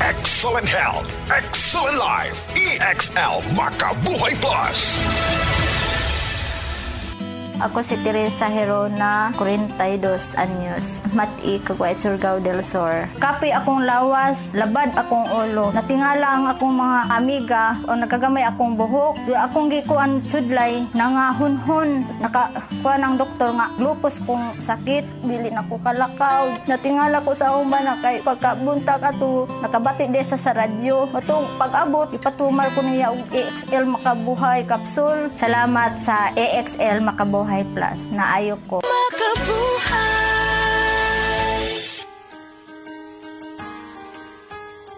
Excellent health, excellent life. EXL Makabuhay Plus. Ako si Teresa Herona, 42 anyos, Mati, Caguay, Surigao del Sur. Kapi akong lawas, labad akong ulo. Natingala ang akong mga amiga o nakagamay akong buhok. Akong gikuan sudlay, nangahunhon. Nakakuha ng doktor nga, lupus kong sakit, dili na ko kalakaw. Natingala ko sa umban na kay pagkabuntag ato, nakabati de sa radyo. Atong pag-abot, ipatumar ko niya og EXL Makabuhay Capsule. Salamat sa EXL Makabuhay Plus na ayok ko.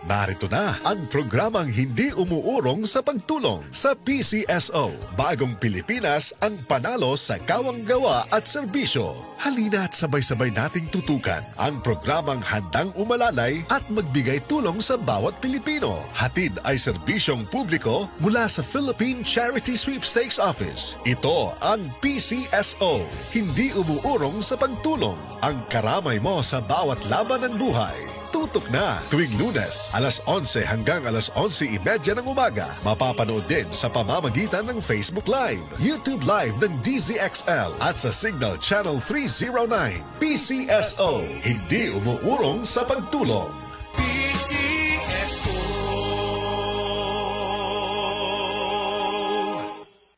Narito na ang programang hindi umuurong sa pagtulong sa PCSO. Bagong Pilipinas ang panalo sa kawang-gawa at serbisyo. Halina't sabay-sabay nating tutukan ang programang handang umalalay at magbigay tulong sa bawat Pilipino. Hatid ay serbisyong publiko mula sa Philippine Charity Sweepstakes Office. Ito ang PCSO. Hindi umuurong sa pagtulong. Ang karamay mo sa bawat laban ng buhay. Tutok na tuwing Lunes, alas 11 hanggang alas 11:30 ng umaga. Mapapanood din sa pamamagitan ng Facebook Live, YouTube Live ng DZXL at sa Signal Channel 309. PCSO, hindi umuurong sa pagtulong.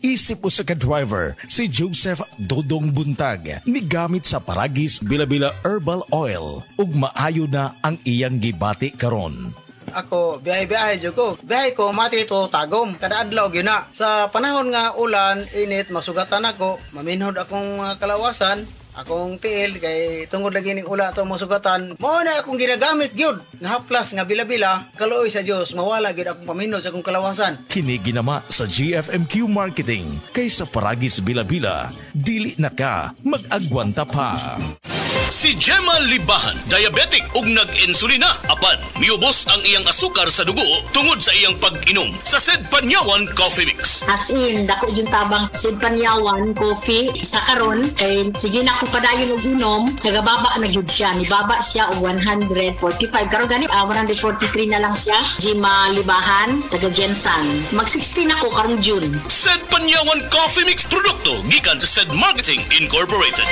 Isip sa ka-driver, si Joseph Dodong Buntag, nigamit sa Paragis Bila-Bila Herbal Oil, ug maayo na ang iyang gibati karon. Ako, biyahe-biyahe dyan ko. Biyahe ko, mati ito, tagom. Kada adlaw, gina. Sa panahon nga ulan, init, masugatan ako, maminhod akong kalawasan, akong tiil, kay tungod lagi ning ula ito masugatan. Mao na akong ginagamit, gyud. Nga haplas, nga bila-bila, kaluoy sa Diyos, mawala gyud akong paminhod sa akong kalawasan. Kini ginama sa GFMQ Marketing, kay sa Paragis Bila-Bila, dili na ka mag-agwanta pa. Si Gemma Libahan, diabetic ug nag-insulina. Apan, miubos ang iyang asukar sa dugo tungod sa iyang pag-inom sa Sed Panyawan Coffee Mix. As in, dako yung tabang Sed Panyawan Coffee sa karon kay sige na ko padayon og inom, nagababa na gyud siya. Nibaba siya og 145. Karon gani 143 na lang siya. Gemma Libahan, taga Jensan. Mag-16 ako karong June. Sed Panyawan Coffee Mix produkto gikan sa Sed Marketing Incorporated.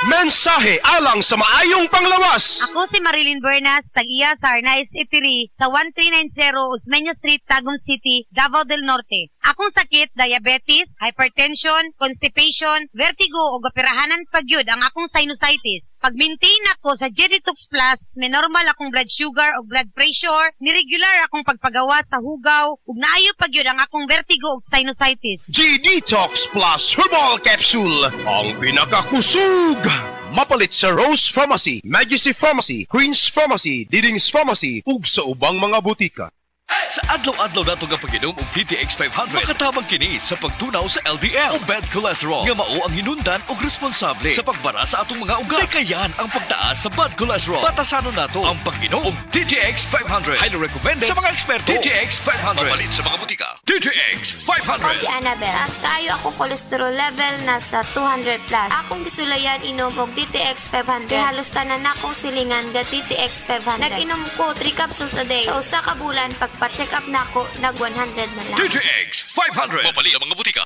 Mensahe alang sa maayong panglawas. Ako si Marilyn Bernas, tag-iya sa Arnaiz Eatery sa 1390 Osmeña Street, Tagum City, Davao del Norte. Akong sakit, diabetes, hypertension, constipation, vertigo o operahanan pagyud ang akong sinusitis. Pag-maintain ako sa G-Detox Plus, may normal akong blood sugar o blood pressure, niregular akong pagpagawa sa hugaw, ug naayo pagyud ang akong vertigo o sinusitis. G-Detox Plus Herbal Capsule, ang pinakakusog. Mapalit sa Rose Pharmacy, Majesty Pharmacy, Queen's Pharmacy, Diding's Pharmacy, ug sa ubang mga butika. Sa adlaw-adlaw nato nga pag-inom og DTX 500, makatabang kini sa pagtunaw sa LDL o bad cholesterol nga mao ang hinundan og responsable sa pagbara sa atong mga ugat. Kayan ang pagtaas sa bad cholesterol. Batasanon nato ang pag-inom og DTX 500. Highly recommended sa mga eksperto. DTX 500. Mapalit sa mga butika. DTX 500. Ako si Annabel. As kayo ako cholesterol level nasa 200 plus. Akong gisulayan inom og DTX 500. Kaya halos tanan akong silingan ga DTX 500. Nag-inom ko 3 capsules a day. Sa usa ka bulan pagpa-check up na ako, nag-100 na lang. DTX 500. Mapalit sa mga butika.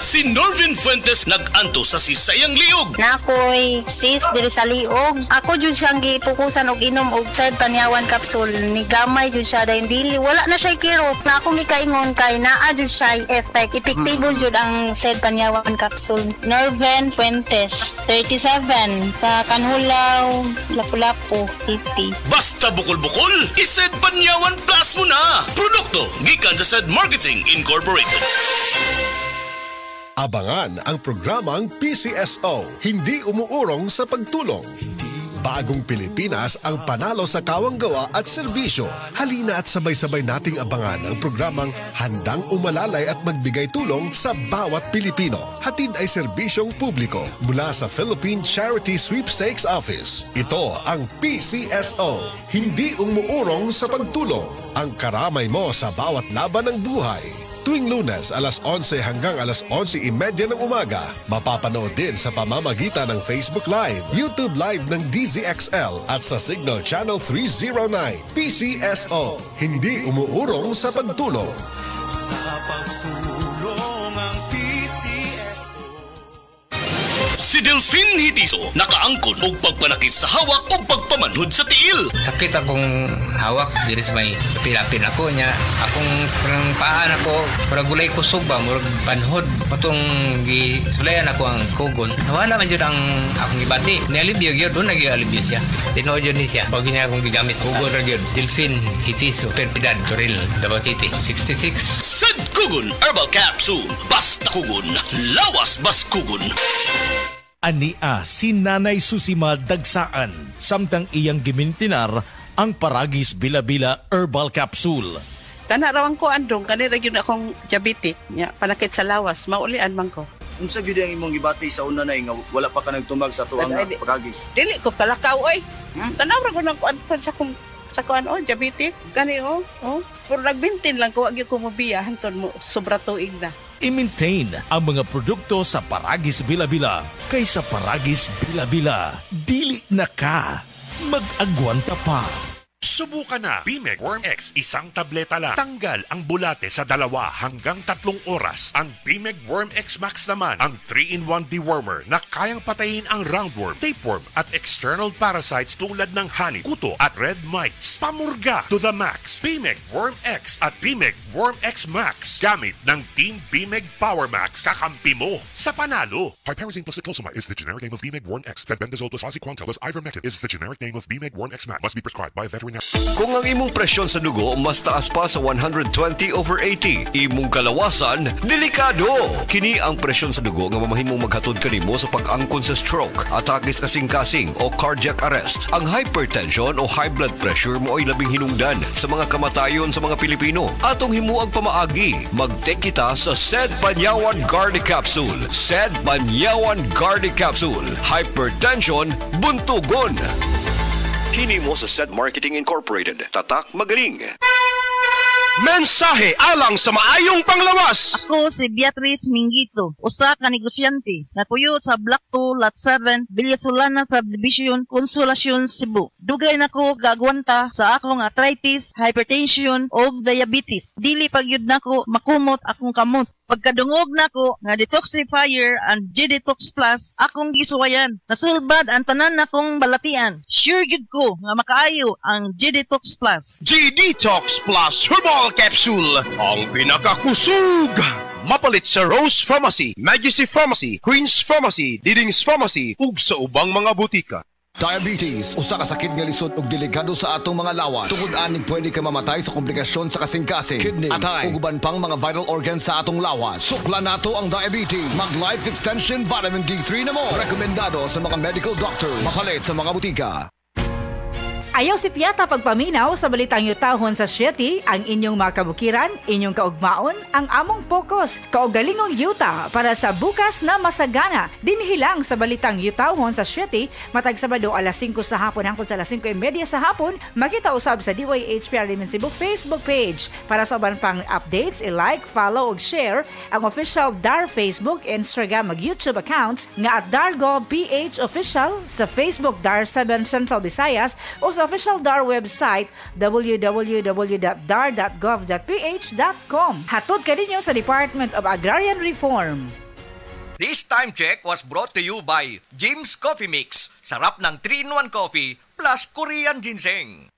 Si Norvin Fuentes nag-anto sa sisayang liog. Nakoy sis diri sa liog. Ako jud siyang gipukusan og inom og Sed Panyawan capsule. Ni gamay jud siya dahil dili wala na siya kirot. Na akong ikaingon kay naa jud siya effect. Epektibo jud ang Sed Panyawan capsule. Norvin Fuentes, 37, sa Kanhulaw, Lapu-Lapu, City. Basta bukol-bukol, i-Sed Panyawan Plus mo na. Produkto gikan sa Sed Marketing Incorporated. Abangan ang programang PCSO, hindi umuurong sa pagtulong. Bagong Pilipinas ang panalo sa kawang-gawa at serbisyo. Halina at sabay-sabay nating abangan ang programang handang umalalay at magbigay tulong sa bawat Pilipino. Hatid ay serbisyong publiko mula sa Philippine Charity Sweepstakes Office. Ito ang PCSO, hindi umuurong sa pagtulong. Ang karamay mo sa bawat laban ng buhay. Tuwing Lunes, alas 11 hanggang alas 11:30 ng umaga. Mapapanood din sa pamamagitan ng Facebook Live, YouTube Live ng DZXL at sa Signal Channel 309. PCSO, hindi umuurong sa pagtulong. Si Delphine Hitiso nakaangkon og pagpanakit sa hawak o pagpamanhod sa tiil. Sakit akong hawak, diri sa may pilapin ako niya. Akong paan ako, murag gulay kusog ba, murag panhod. Patong gisulayan ako ang kugon. Nawala man yun ang akong ibati. Nialibyo yun, doon nag-ialibyo siya. Tinood yun siya. Pag niya akong gigamit, kugon rin yun. Delphine Hitiso, Perpidad, Toril, Davao City, 66. Sad Kugon Herbal Capsule. Basta kugon, lawas bas kugon. Ania si Nanay Susima Dagsaan, samtang iyang gimintinar ang Paragis Bila-Bila Herbal Capsule. Tanarawan ko andong, kanira yun akong diabetic, panakit sa lawas, maulian man ko. Unsa gyud ang imong gibati sa una na nga wala pa ka nagtumag sa tuang Paragis? Dili ko kalakaw oy. Tanawra ko nang kuan sa kuan diabetic, kani pero nagbintin lang ko, agi ko mobiya hangtod mo sobra tuig na. I-maintain ang mga produkto sa Paragis Bila-Bila kaysa Paragis Bila-Bila. Dili na ka. Mag-agwanta pa. Subukan na Bimeg Worm X, isang tableta lang. Tanggal ang bulate sa 2 hanggang 3 oras. Ang Bimeg Worm X Max naman, ang 3-in-1 dewormer na kayang patayin ang roundworm, tapeworm at external parasites tulad ng honey, kuto at red mites. Pamurga to the max. Bimeg Worm X at Bimeg Worm X Max. Gamit ng Team Bimeg Power Max, kakampi mo sa panalo. Piperazine plus cyclopamide is the generic name of Bimeg Worm X. Fenbendazole plus oxyquantel plus ivermectin is the generic name of Bimeg Worm X Max. Must be prescribed by a veterinarian. Kung ang imong presyon sa dugo mas taas pa sa 120/80, imong kalawasan, delikado. Kini ang presyon sa dugo nga mamahimong maghatod kanimo sa pag-angkon sa stroke, atake sa kasing-kasing o cardiac arrest. Ang hypertension o high blood pressure mo ay labing hinungdan sa mga kamatayon sa mga Pilipino. Atong himuang pamaagi, mag-take kita sa Sed Banyawan Gardi Capsule. Sed Banyawan Gardi Capsule. Hypertension, buntugon. Kini mo sa Sed Marketing Incorporated. Tatak Magaling. Mensahe alang sa maayong panglawas. Ako si Beatrice Mingito, usa ka negosyante, nakuyo sa Block 2, Lot 7, Villasolana Subdivision, Consolacion, Cebu. Dugay nako gagwanta sa akong arthritis, hypertension o diabetes. Dili pagyud nako makumot akong kamot. Pagkadungog nako nga detoxifier and G-Detox Plus, akong gisuwayan. Nasulbad ang tanan nakong balatian. Sure gid ko nga makaayo ang G-Detox Plus. G-Detox Plus Herbal Capsule, ang pinakakusog. Mapalit sa Rose Pharmacy, Majesty Pharmacy, Queen's Pharmacy, Diding's Pharmacy, ug sa ubang mga butika. Diabetes, usa ka sakit nga lisod ug delikado sa atong mga lawas. Tungod aning pwede ka mamatay sa komplikasyon sa kasing-kasing, kidney, atay, ug uban pang mga vital organs sa atong lawas. Sukla nato ang diabetes. Mag Life Extension Vitamin D3 na mo. Rekomendado sa mga medical doctors. Mapalit sa mga butika. Ayaw si Piata pagpaminaw sa balitang yutahon sa Sieti, ang inyong mga kabukiran, inyong kaugmaon, ang among focus, kaugalingong yuta para sa bukas na masagana. Dinhilang sa balitang yutahon sa Sieti, matag Sabado alas 5 sa hapon hangtod sa alas 5:30 sa hapon, makita usab sa DYHPR Limen Cebu Facebook page. Para sa uban pang updates, i-like, follow ug share ang official DAR Facebook, Instagram ug YouTube accounts nga at DARGO PH Official sa Facebook DAR 7 Central Visayas o sa official DAR website www.dar.gov.ph.com. Hatod ka ninyo sa Department of Agrarian Reform. This time check was brought to you by Jim's Coffee Mix. Sarap ng 3-in-1 coffee plus Korean ginseng.